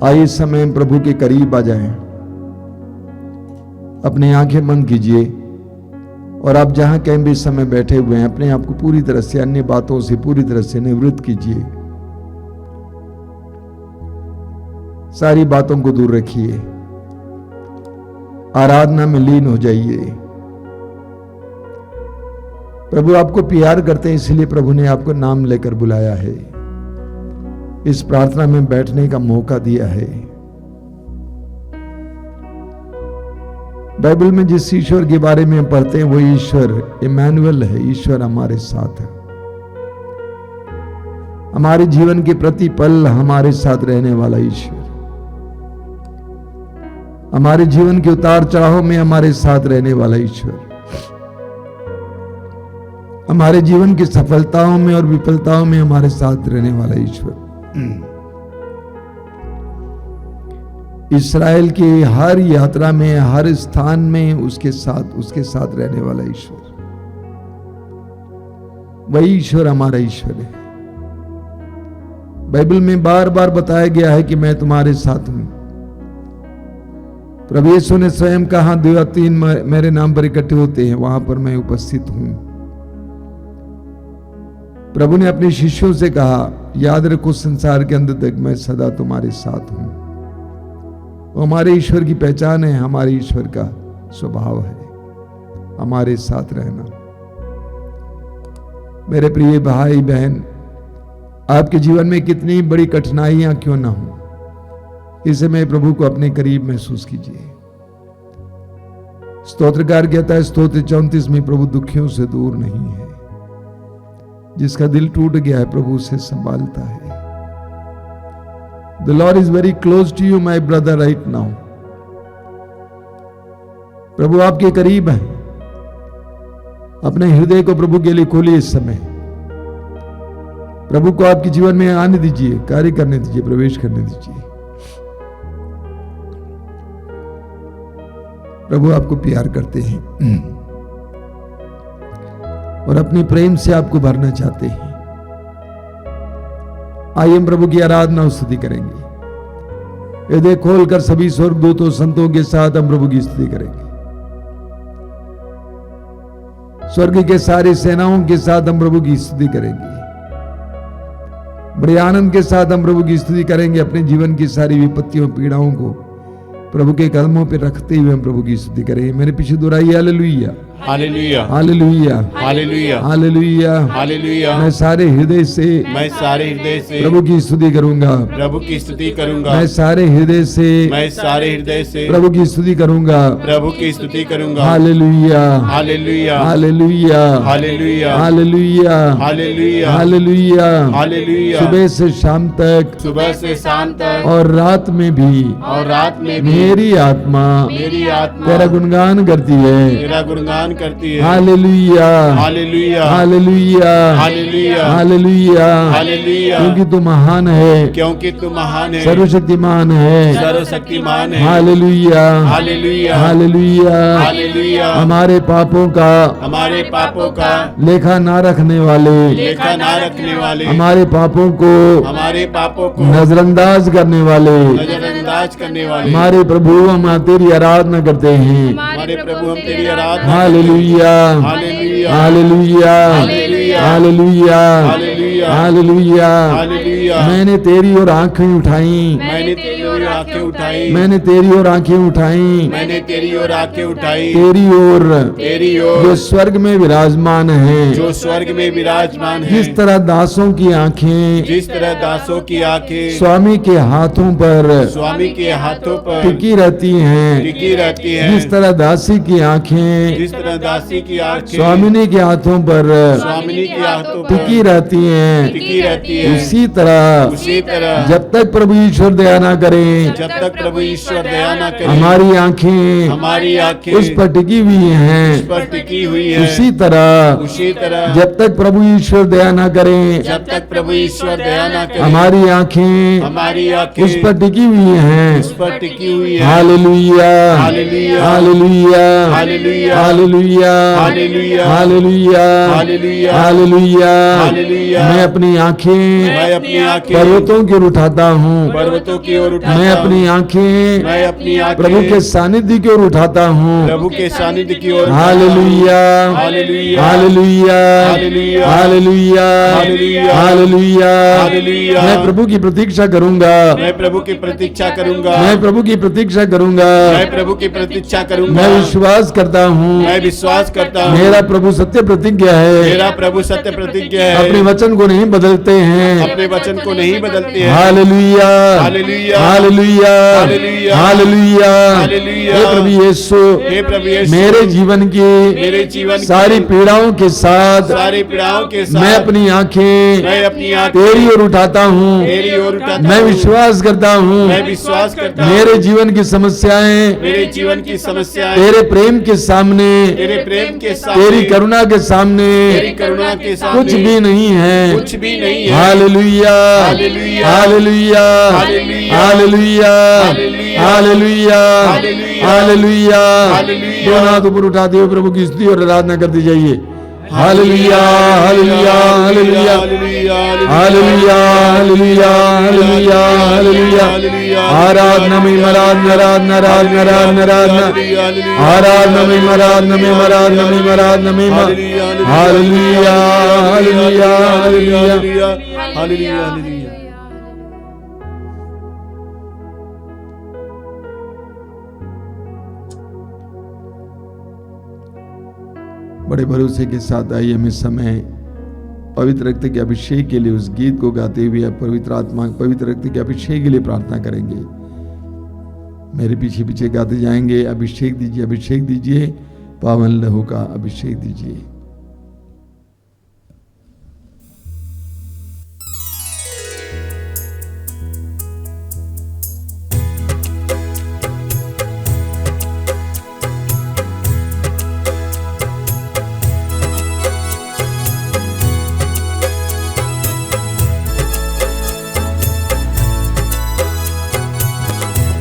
आइए इस समय प्रभु के करीब आ जाएं। अपनी आंखें बंद कीजिए और आप जहां कहीं भी इस समय बैठे हुए हैं, अपने आप को पूरी तरह से अन्य बातों से पूरी तरह से निवृत्त कीजिए। सारी बातों को दूर रखिए, आराधना में लीन हो जाइए। प्रभु आपको प्यार करते हैं, इसलिए प्रभु ने आपको नाम लेकर बुलाया है, इस प्रार्थना में बैठने का मौका दिया है। बाइबल में जिस ईश्वर के बारे में हम पढ़ते हैं वो ईश्वर इमैनुअल है, ईश्वर हमारे साथ है। हमारे जीवन के प्रति पल हमारे साथ रहने वाला ईश्वर, हमारे जीवन के उतार चढ़ाव में हमारे साथ रहने वाला ईश्वर, हमारे जीवन की सफलताओं में और विफलताओं में हमारे साथ रहने वाला ईश्वर, इस्राएल की हर यात्रा में, हर स्थान में उसके साथ रहने वाला ईश्वर, वही ईश्वर हमारा ईश्वर है। बाइबल में बार बार बताया गया है कि मैं तुम्हारे साथ हूं। प्रभु यीशु ने स्वयं कहा, 2 या 3 मेरे नाम पर इकट्ठे होते हैं, वहां पर मैं उपस्थित हूं। प्रभु ने अपने शिष्यों से कहा, याद रखो संसार के अंत तक मैं सदा तुम्हारे साथ हूं। हमारे ईश्वर की पहचान है, हमारे ईश्वर का स्वभाव है हमारे साथ रहना। मेरे प्रिय भाई बहन, आपके जीवन में कितनी बड़ी कठिनाइयां क्यों ना हो, इस समय प्रभु को अपने करीब महसूस कीजिए। स्तोत्रकार कहता है स्तोत्र 34 में, प्रभु दुखियों से दूर नहीं है, जिसका दिल टूट गया है प्रभु उसे संभालता है। The Lord is very close to you, my brother, right now. प्रभु आपके करीब है। अपने हृदय को प्रभु के लिए खोलिए इस समय। प्रभु को आपके जीवन में आने दीजिए, कार्य करने दीजिए, प्रवेश करने दीजिए। प्रभु आपको प्यार करते हैं और अपने प्रेम से आपको भरना चाहते हैं। आइए हम प्रभु की आराधना और स्तुति करेंगे। हृदय खोलकर सभी स्वर्गदूतों संतों के साथ हम प्रभु की स्तुति करेंगे। स्वर्ग के सारे सेनाओं के साथ हम प्रभु की स्तुति करेंगे। बड़े आनंद के साथ हम प्रभु की स्तुति करेंगे। अपने जीवन की सारी विपत्तियों पीड़ाओं को प्रभु के कदमों पे रखते हुए हम प्रभु की स्तुति करेंगे। मेरे पीछे दोहराइए hallelujah, hallelujah, hallelujah, hallelujah, hallelujah, hallelujah. मैं सारे हृदय से मैं सारे हृदय से प्रभु की स्तुति करूंगा। प्रभु की स्तुति करूंगा। मैं सारे हृदय से मैं सारे हृदय से प्रभु की स्तुति करूंगा। प्रभु की स्तुति करूंगा। Hallelujah, hallelujah, hallelujah, hallelujah, hallelujah, hallelujah, hallelujah, hallelujah. सुबह से शाम तक सुबह से शाम तक और रात में भी और रात में भी मेरी आत्मा मेरी आत्मा तेरा गुणगान करती है। तेरा गुणगान करती है। Hallelujah, hallelujah, hallelujah, hallelujah, hallelujah, hallelujah. क्योंकि तू महान है, क्योंकि तू महान है, सर्वशक्तिमान है। सर्वशक्तिमान है। Hallelujah, hallelujah, hallelujah, hallelujah. हमारे पापों का हमारे पापों का लेखा ना रखने वाले, लेखा ना रखने वाले, हमारे पापों को हमारे पापों को नजरअंदाज करने वाले, नजरअंदाज करने वाले, हमारे प्रभु हम तेरी आराधना करते हैं। हमारे प्रभु हम तेरी आराधना। Hallelujah, hallelujah, hallelujah, hallelujah, hallelujah, hallelujah, hallelujah. Hallelujah. मैंने तेरी ओर आंखें उठाई, मैंने तेरी ओर आंखें उठाई, मैंने तेरी ओर आंखें उठाई, मैंने तेरी ओर आंखें उठाई, तेरी ओर तेरी जो ओर स्वर्ग में विराजमान है। जो स्वर्ग में विराजमान है। जिस तरह दासों की आंखें जिस तरह दासों की आंखें स्वामी के हाथों पर स्वामी के हाथों पर टिकी रहती हैं, टिकी रहती है। जिस तरह दासी की आंखें जिस तरह दासी की आंखें स्वामिनी के हाथों पर स्वामिनी के हाथों पर टिकी रहती हैं, टिकी रहती है। उसी तरह उसी तरह जब तक प्रभु ईश्वर दया ना करें, जब तक प्रभु ईश्वर दया न करे, हमारी आंखें हमारी आंखें उस पर टिकी हुई उस हैं। पर टिकी हुई है। उसी तरह उसी तरह जब तक प्रभु ईश्वर दया ना करें, जब तक प्रभु ईश्वर दया न करे, हमारी आंखें हमारी आंखें उस पर टिकी हुई हैं। उस पर टिकी हुई है। Hallelujah, hallelujah, hallelujah, hallelujah, hallelujah, hallelujah, hallelujah, hallelujah, hallelujah. Hallelujah. मैं अपनी आंखें मैं अपनी आंखें पर्वतों की ओर उठाता हूँ। पर्वतों की ओर उठाता मैं हूँ। अपनी आंखें मैं अपनी आंखें प्रभु के सानिध्य की ओर उठाता हूँ। प्रभु के सानिध्य की ओर। Hallelujah, hallelujah, hallelujah, hallelujah, hallelujah, hallelujah, hallelujah. Hallelujah. मैं प्रभु की प्रतीक्षा करूंगा। मैं प्रभु की प्रतीक्षा करूंगा। मैं प्रभु की प्रतीक्षा करूंगा। मैं प्रभु की प्रतीक्षा करूंगा। मैं विश्वास करता हूँ। मैं विश्वास करता हूँ। मेरा प्रभु सत्य प्रतिज्ञा है। मेरा प्रभु सत्य प्रतिज्ञा है। अपने वचन को नहीं बदलते हैं। अपने वचन को नहीं बदलते हैं। Hallelujah, hallelujah, hallelujah, hallelujah, hallelujah. Hallelujah. हे प्रभु यीशु, हे प्रभु यीशु, मेरे जीवन की मेरे जीवन की सारी पीड़ाओं के साथ सारी पीड़ाओं के साथ मैं अपनी आंखें मैं अपनी आंखें तेरी ओर उठाता हूँ। तेरी ओर उठाता मैं हूँ। विश्वास करता हूँ मैं विश्वास करता हूँ। मेरे जीवन की समस्याएं मेरे जीवन की समस्याएं तेरे प्रेम के सामने, तेरे प्रेम के सामने, तेरी करुणा के सामने तेरी करुणा के सामने कुछ भी नहीं है। कुछ भी नहीं है। Hallelujah, hallelujah, hallelujah, hallelujah, hallelujah, hallelujah, hallelujah, hallelujah, hallelujah. Hallelujah. दोनों हाथ ऊपर उठाते हुए प्रभु की स्तुति और आराधना करते जाइए। Hallelujah, hallelujah, hallelujah, hallelujah, hallelujah, hallelujah, hallelujah. आराधना में आराधना, आराधना, आराधना, आराधना, आराधना, आराधना में आराधना में आराधना में आराधना में हालेलुया, हालेलुया, हालेलुया। हालेलुया। बड़े भरोसे के साथ आइए हम इस समय पवित्र रक्त के अभिषेक के लिए उस गीत को गाते हुए पवित्र आत्मा पवित्र रक्त के अभिषेक के लिए प्रार्थना करेंगे। मेरे पीछे पीछे गाते जाएंगे। अभिषेक दीजिए, अभिषेक दीजिए, पावन लहू का अभिषेक दीजिए।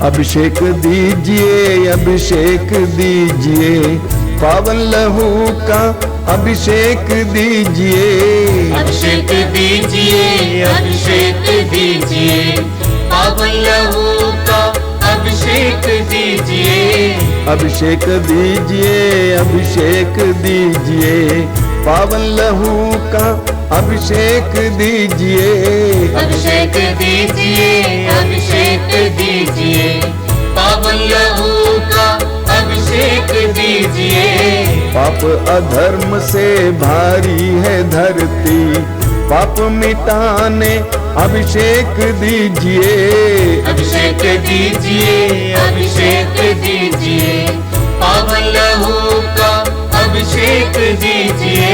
अभिषेक दीजिए, अभिषेक दीजिए, पावन लहू का अभिषेक दीजिए। अभिषेक दीजिए, अभिषेक दीजिए, पावन लहू का अभिषेक दीजिए। अभिषेक दीजिए, अभिषेक दीजिए, पावन लहू का अभिषेक दीजिए। अभिषेक दीजिए, अभिषेक दीजिए, पावन लहू का अभिषेक दीजिए। पाप अधर्म से भारी है धरती, पाप मिटाने अभिषेक दीजिए। अभिषेक दीजिए, अभिषेक दीजिए, पावन लहू का अभिषेक दीजिए।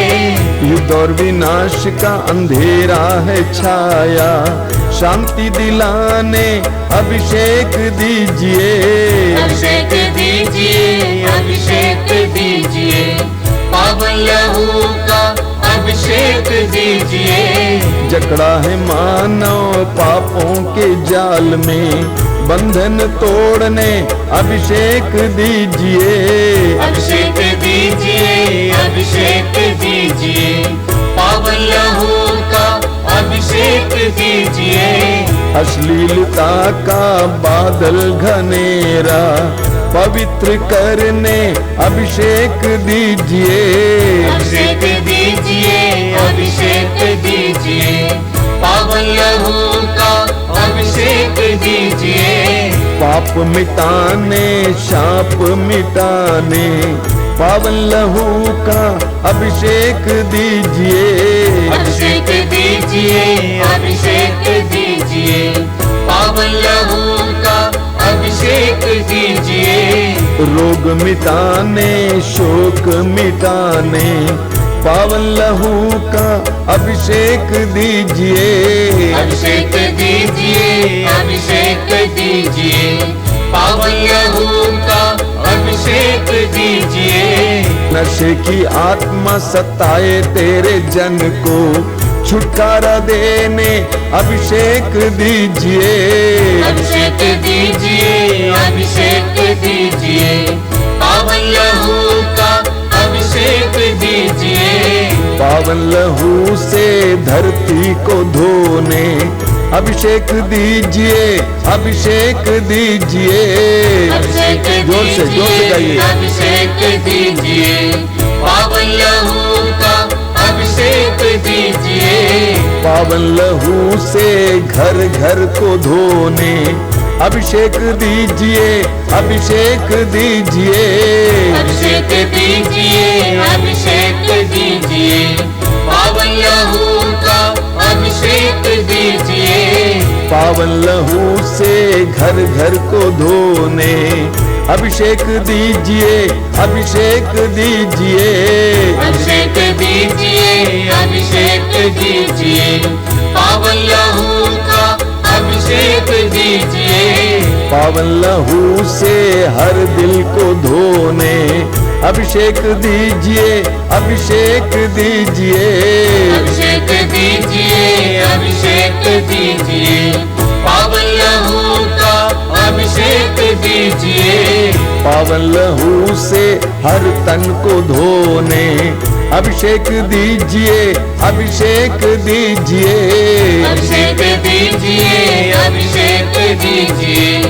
युद्ध और विनाश का अंधेरा है छाया, शांति दिलाने अभिषेक दीजिए। अभिषेक दीजिए, अभिषेक दीजिए, पावन लहू का अभिषेक दीजिए। जकड़ा है मानव पापों के जाल में, बंधन तोड़ने अभिषेक दीजिए। अभिषेक दीजिए, अभिषेक दीजिए, पावन लहू का अभिषेक दीजिए। अश्लीलता का बादल घनेरा पवित्र करने अभिषेक दीजिए। अभिषेक दीजिए, अभिषेक दीजिए, पावन लहू का अभिषेक दीजिए। पाप मिटाने शाप मिटाने पावन लहू का अभिषेक दीजिए। अभिषेक दीजिए, अभिषेक दीजिए, पावन लहू का अभिषेक दीजिए। रोग मिटाने शोक मिटाने पावन लहू का अभिषेक दीजिए। अभिषेक दीजिए, अभिषेक दीजिए, पावन लहू का अभिषेक दीजिए। नशे की आत्मा सताए तेरे जन को, छुटकारा देने अभिषेक दीजिए। अभिषेक दीजिए, अभिषेक दीजिए, पावन लहू का अभिषेक दीजिए। पावन लहू से धरती को धोने अभिषेक दीजिए, अभिषेक दीजिए। अभिषेक जोर से गाइए। अभिषेक दीजिए, पावन लहू का अभिषेक दीजिए। पावन लहू से घर घर को धोने अभिषेक दीजिए, अभिषेक दीजिए। अभिषेक दीजिए, अभिषेक दीजिए, पावन लहू का अभिषेक दीजिए। पावन लहू से घर घर को धोने अभिषेक दीजिए, अभिषेक दीजिए। अभिषेक दीजिए, अभिषेक दीजिए, पावन लहू का अभिषेक दीजिए। पावन लहू से हर दिल को धोने अभिषेक दीजिए, अभिषेक दीजिए। अभिषेक दीजिए, अभिषेक दीजिए, पावन लहू का अभिषेक दीजिए। पावन लहू से हर तन को धोने अभिषेक दीजिए, अभिषेक दीजिए। अभिषेक दीजिए, अभिषेक दीजिए,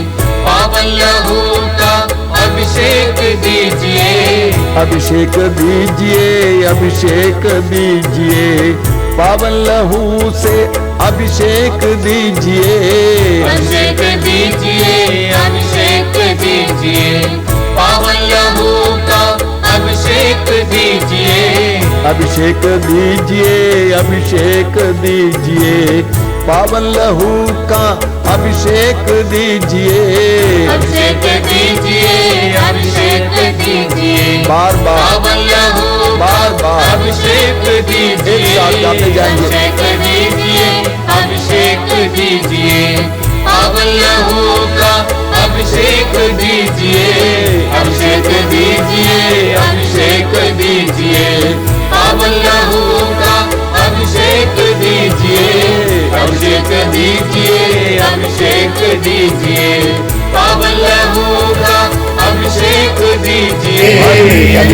पावन लहू का अभिषेक दीजिए। अभिषेक दीजिए, अभिषेक दीजिए, पावन लहू से अभिषेक दीजिए। अभिषेक दीजिए, अभिषेक दीजिए, पावन लहू का अभिषेक दीजिए। अभिषेक दीजिए, अभिषेक दीजिए, पावन लहू का अभिषेक दीजिए। अभिषेक दीजिए, अभिषेक दीजिए, बार बार पावन लहू बार बार अभिषेक दीजिए। एक साथ गाते जाएंगे। अभिषेक दीजिए, अभिषेक दीजिए, पावन लहू का अभिषेक दीजिए। अभिषेक दीजिए, अभिषेक दीजिए, पावन लहू का अभिषेक दीजिए। अभिषेक दीजिए, अभिषेक दीजिए, पावन अभिषेक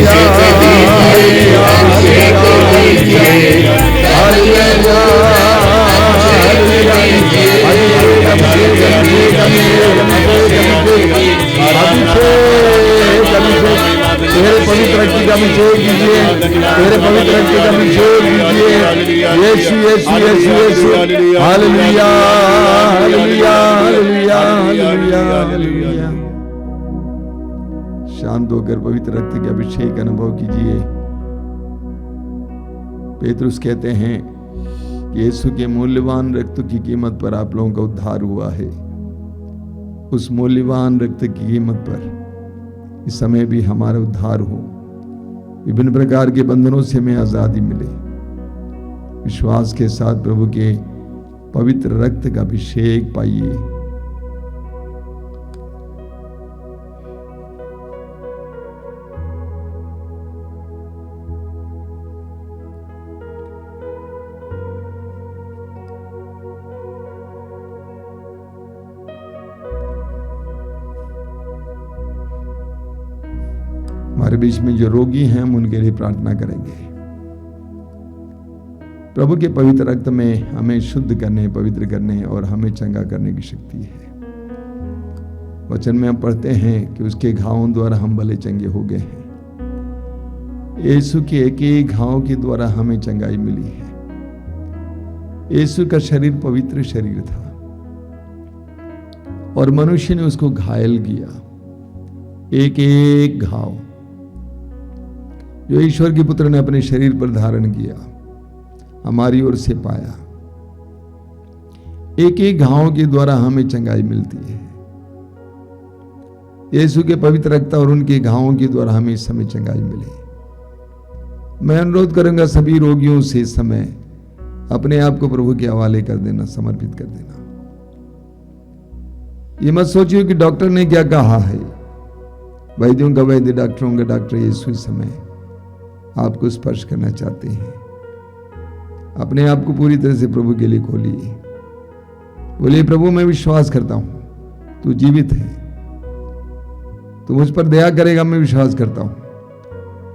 दीजिए, अभिषेक दीजिए, हालेलुया, तेरे पवित्र रक्त का अभिषेक कीजिए, तेरे पवित्र रक्त का अभिषेक कीजिए, Yeshu Yeshu Yeshu Yeshu, hallelujah hallelujah hallelujah hallelujah hallelujah. शांत होकर पवित्र रक्त के अभिषेक का अनुभव कीजिए। पेतरुस कहते हैं कि यीशु के मूल्यवान रक्त की कीमत पर आप लोगों का उद्धार हुआ है। उस मूल्यवान रक्त की कीमत पर इस समय भी हमारा उद्धार हो, विभिन्न प्रकार के बंधनों से हमें आजादी मिले। विश्वास के साथ प्रभु के पवित्र रक्त का अभिषेक पाइए। हमारे बीच में जो रोगी हैं हम उनके लिए प्रार्थना करेंगे। प्रभु के पवित्र रक्त में हमें शुद्ध करने, पवित्र करने और हमें चंगा करने की शक्ति है। वचन में हम पढ़ते हैं कि उसके घावों द्वारा हम भले चंगे हो गए हैं। यीशु के एक एक घाव के द्वारा हमें चंगाई मिली है। यीशु का शरीर पवित्र शरीर था और मनुष्य ने उसको घायल किया। एक एक घाव जो ईश्वर के पुत्र ने अपने शरीर पर धारण किया, हमारी ओर से पाया। एक एक घाव के द्वारा हमें चंगाई मिलती है। यीशु के पवित्र रक्त और उनके घावों के द्वारा हमें इस समय चंगाई मिले। मैं अनुरोध करूंगा सभी रोगियों से इस समय अपने आप को प्रभु के हवाले कर देना, समर्पित कर देना। ये मत सोचिए कि डॉक्टर ने क्या कहा है। वैद्यों का वैद्य, डॉक्टरों का डॉक्टर यीशु इस समय आपको स्पर्श करना चाहते हैं। अपने आप को पूरी तरह से प्रभु के लिए खोलिए। बोलिए, प्रभु मैं विश्वास करता हूं तू जीवित है, तू मुझ पर दया करेगा, मैं विश्वास करता हूं।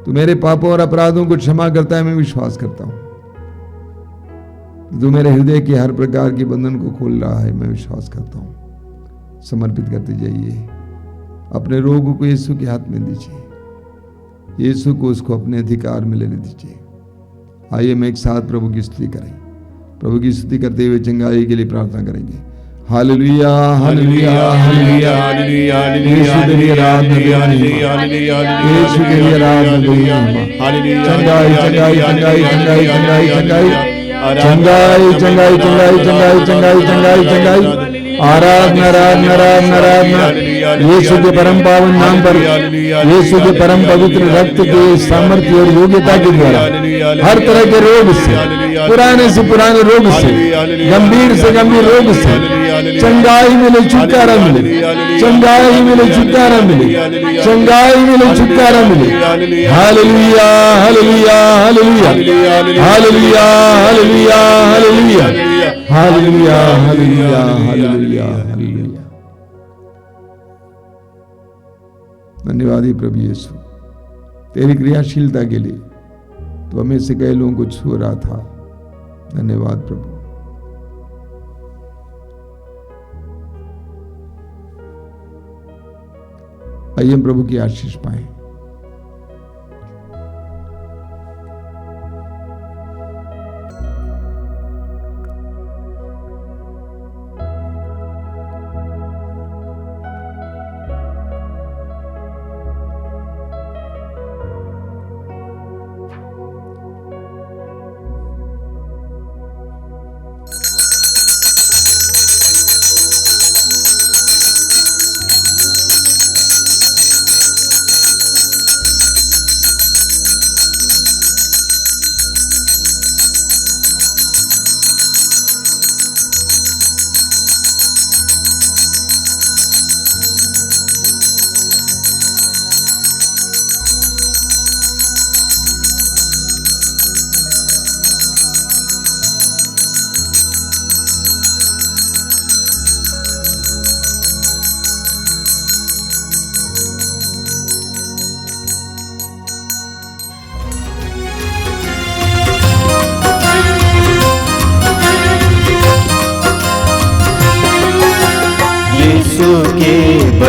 तू मेरे पापों और अपराधों को क्षमा करता है, मैं विश्वास करता हूं। तू मेरे हृदय के हर प्रकार के बंधन को खोल रहा है, मैं विश्वास करता हूं। समर्पित करते जाइए। अपने रोग को यीशु के हाथ में दीजिए। यीशु को उसको अपने अधिकार में लेने दीजिए। आइए मैं एक साथ प्रभु की स्तुति करें। प्रभु की स्तुति करते हुए चंगाई के लिए प्रार्थना करेंगे। हालेलुया हालेलुया हालेलुया हालेलुया यीशु के लिए आराधना, यीशु के लिए आराधना, चंगाई चंगाई चंगाई चंगाई चंगाई चंगाई चंगाई चंगाई चंगाई चंगाई चंगाई चंगाई चंगाई आराधना आराधना आराधना आराधना यीशु के परम पावन नाम पर, यीशु के परम पवित्र रक्त के सामर्थ्य और योग्यता के द्वारा हर तरह के रोग से, पुराने से पुराने रोग से, गंभीर से गंभीर रोग से चंगाई मिले, छुटकारा मिले, चंगाई मिले, छुटकारा मिले, चंगाई मिले, छुटकारा मिले। Hallelujah hallelujah hallelujah hallelujah hallelujah hallelujah hallelujah hallelujah hallelujah hallelujah. धन्यवाद ही प्रभु यीशु तेरी क्रियाशीलता के लिए। तो हमें से कई लोगों को छू रहा था। धन्यवाद प्रभु। आइए हम प्रभु की आशीष पाएं।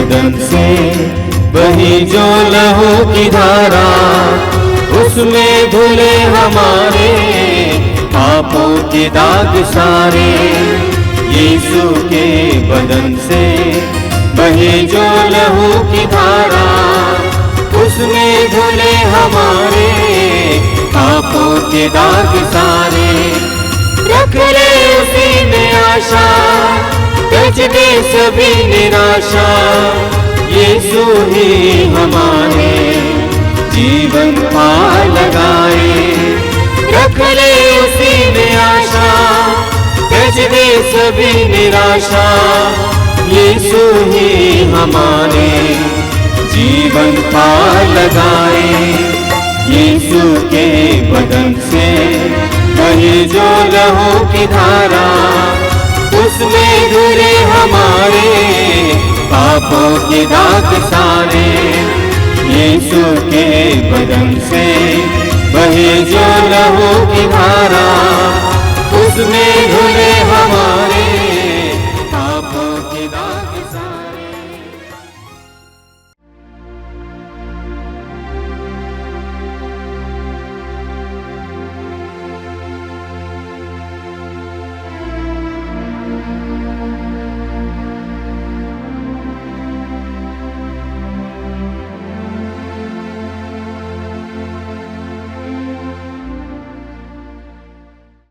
बदन से बही जो लहू की धारा, उसमें धुले हमारे पापों के दाग सारे। यीशु के बदन से बहे जो लहू की धारा, उसमें धुले हमारे पापों के दाग सारे। रख ले उसी में आशा, त्याज दे सभी निराशा, यीशु ही हमारे जीवन पार लगाए। रख ले उसी में आशा, त्याज दे सभी निराशा, यीशु ही हमारे जीवन पार लगाए। यीशु के बदन से बहे जो लहू की धारा, उसमें धुले हमारे पापों के दाग सारे। यीशु के बदन से बहे जो लहू की धारा,